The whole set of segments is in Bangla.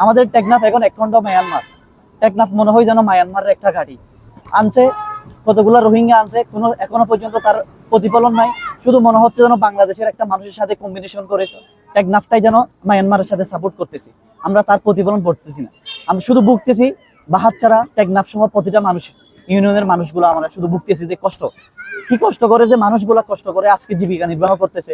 আমাদের টেকনাফ এখন একখণ্ড মায়ানমার। টেকনাফ মনে হয় যেন মায়ানমারের একটা ঘাঁটি। আনছে কতগুলো রোহিঙ্গা আনছে, কোনো এখনো পর্যন্ত তার প্রতিফলন নাই। শুধু মনে হচ্ছে যেন বাংলাদেশের একটা মানুষের সাথে কম্বিনেশন করেছে, টেকনাফটাই যেন মায়ানমারের সাথে সাপোর্ট করতেছি, আমরা তার প্রতিফলন করতেছি না। আমরা শুধু ভুগতেছি বাহাচ্চারা টেকনাফ সহ প্রতিটা মানুষ, ইউনিয়নের মানুষগুলো আমরা শুধু ভুগতেছি যে কষ্ট, কি কষ্ট করে যে মানুষগুলা কষ্ট করে আজকে জীবিকা নির্বাহ করতেছে।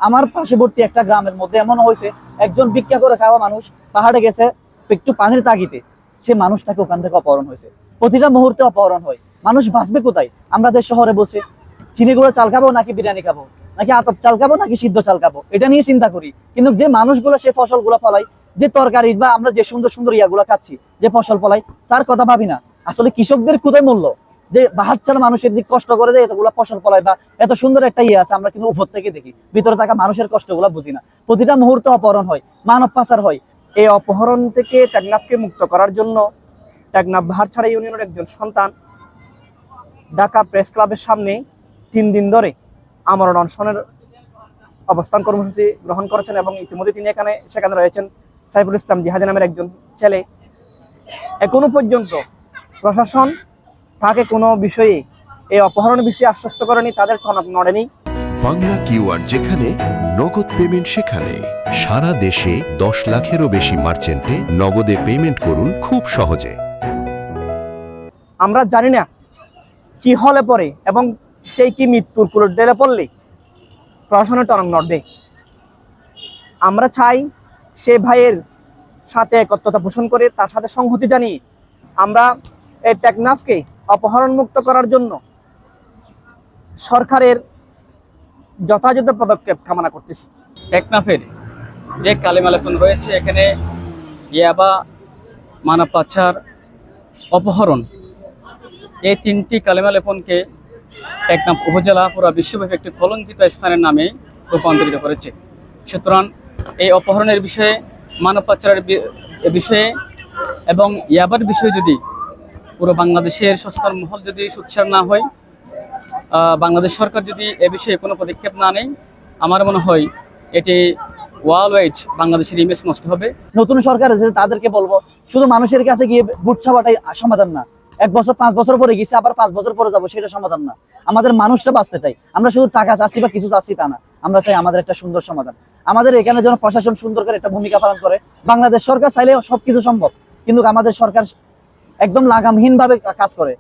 আমার পার্শ্ববর্তী একটা গ্রামের মধ্যে এমন হয়েছে, একজন ভিক্ষা করে খাওয়া মানুষ পাহাড়ে গেছে একটু পানির তাগিতে, সে মানুষটাকে ওখান থেকে অপহরণ হয়েছে। প্রতিটা মুহূর্তে অপহরণ হয়। মানুষ বাঁচবে কোথায়? আমাদের শহরে বসে চিনিগুলো চাল খাবো নাকি বিরিয়ানি খাবো, নাকি আতপ চাল খাবো নাকি সিদ্ধ চাল খাবো, এটা নিয়ে চিন্তা করি। কিন্তু যে মানুষগুলো সে ফসলগুলো ফলাই, যে তরকারি বা আমরা যে সুন্দর সুন্দর ইয়াগুলো খাচ্ছি, যে ফসল ফলাই, তার কথা ভাবি না। আসলে কৃষকদের কোথায় মূল্য? যে বাহাচ্চারা মানুষের যে কষ্ট করে যে এতগুলা ফসল ফলায় বা এত সুন্দর একটা ইয়ে আছে, আমরা কিন্তু উপর থেকে দেখি, ভিতরে থাকা মানুষের কষ্টগুলো বুঝি না। প্রতিটা মুহূর্তে অপহরণ হয়, মানব পাচার হয়। এই অপহরণ থেকে টেকনাফকে মুক্ত করার জন্য টেকনাফ বাহারছড়া ইউনিয়নের একজন সন্তান ঢাকা প্রেস ক্লাবের সামনে 3 দিন ধরে আমরণ অনশনের অবস্থান কর্মসূচি গ্রহণ করেছেন এবং ইতিমধ্যে তিনি সেখানে রয়েছেন। সাইফুল ইসলাম জিহাদি নামের একজন ছেলে। এখনো পর্যন্ত প্রশাসন তাকে কোনো বিষয়ে এই অপহরণের বিষয়ে আশ্বস্ত করেনি, তাদের টনক নড়েনি। বাংলা কিউআর, যেখানে নগদ পেমেন্ট সেখানে। সারা দেশে 10 লাখেরও বেশি মার্চেন্টে নগদে পেমেন্ট করুন খুব সহজে। আমরা জানি না কি হলে পরে এবং সেই কি মৃত্যুর কুলে ডেলে পড়লে প্রশাসনের টনক নড়বে। আমরা চাই সে ভাইয়ের সাথে একত্রতা পোষণ করে তার সাথে সংহতি জানিয়ে আমরা এই টেকনাফকে অপহরণ মুক্ত করার জন্য সরকারের যথাযথ পদক্ষেপ কামনা করতেছি। টেকনাফের যে কালিমালেপন রয়েছে, এখানে ইয়াবা, মানব পাচার, অপহরণ, এই 3টি কালিমালেপনকে টেকনাফ উপজেলা পুরো বিশ্বব্যাপী একটি কলঙ্কিত স্থানের নামে রূপান্তরিত করেছে। সুতরাং এই অপহরণের বিষয়ে, মানব পাচারের বিষয়ে এবং ইয়াবার বিষয়ে যদি পুরো বাংলাদেশের সরকার মহল যদি সোচ্চার না হয়, বাংলাদেশ সরকার যদি এ বিষয়ে কোনো পদক্ষেপ না নেয়, আমার মনে হয় এটি ওয়ার্ল্ড ওয়াইড বাংলাদেশের ইমেজ নষ্ট হবে। নতুন সরকার আছে, তাদেরকে বলবো শুধু মানুষের কাছে গিয়ে ভোট চাওয়াটাই সমাধান না। 1 বছর 5 বছর পরে গেছি, আবার 5 বছর পরে যাবো, সেটা সমাধান না। আমাদের মানুষটা বাঁচতে চাই, আমরা শুধু টাকা চাচ্ছি বা কিছু চাচ্ছি তা না। আমরা চাই আমাদের একটা সুন্দর সমাধান। আমাদের এখানে যেন প্রশাসন সুন্দর করে একটা ভূমিকা পালন করে। বাংলাদেশ সরকার চাইলে সবকিছু সম্ভব, কিন্তু আমাদের সরকার একদম লাগামহীন ভাবে কাজ করে।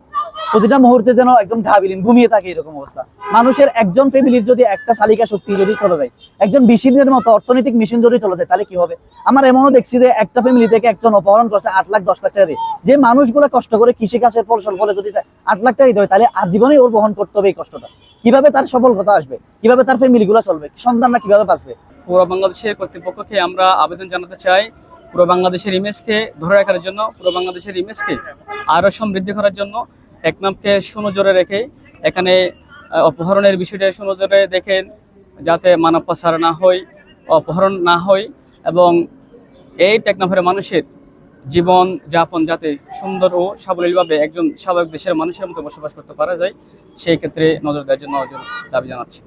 প্রতিটা মুহূর্তে যেন একদম ঘাবিলীন ঘুমিয়ে থাকে, এরকম অবস্থা। মানুষের একজন ফ্যামিলির যদি একটা চালিকা শক্তি যদি চলে যায়, একজন মেশিনের মতো অর্থনৈতিক মেশিন যদি চলে যায়, তাহলে কি হবে? আমার এমনও দেখছি যে একটা ফ্যামিলি থেকে একজন অপহরণ করছে 8 লাখ 10 লাখ টাকা দিয়ে। যে মানুষগুলো কষ্ট করে কৃষিকাজের ফসল ফলে যদি 8 লাখ টাকা দিতে হয়, তাহলে আর জীবনে ওর বহন করতে হবে এই কষ্টটা। কিভাবে তার সফলতা আসবে? কিভাবে তার ফ্যামিলি গুলো চলবে? সন্তানরা কিভাবে বাঁচবে? পুরো বাংলাদেশের কর্তৃপক্ষকে আমরা আবেদন জানাতে চাই, পুরো বাংলাদেশের ইমেজকে ধরে রাখার জন্য, পুরো বাংলাদেশের ইমেজকে আরও সমৃদ্ধি করার জন্য টেকনাফকে সুনজরে রেখে, এখানে অপহরণের বিষয়টা সুনজরে দেখেন, যাতে মানব পাচার না হয়, অপহরণ না হয়, এবং এই টেকনাফের মানুষের জীবন যাপন যাতে সুন্দর ও সাবলীলভাবে একজন স্বাভাবিক দেশের মানুষের মতো বসবাস করতে পারা যায়, সেই ক্ষেত্রে নজর দেওয়ার জন্য দাবি জানাচ্ছি।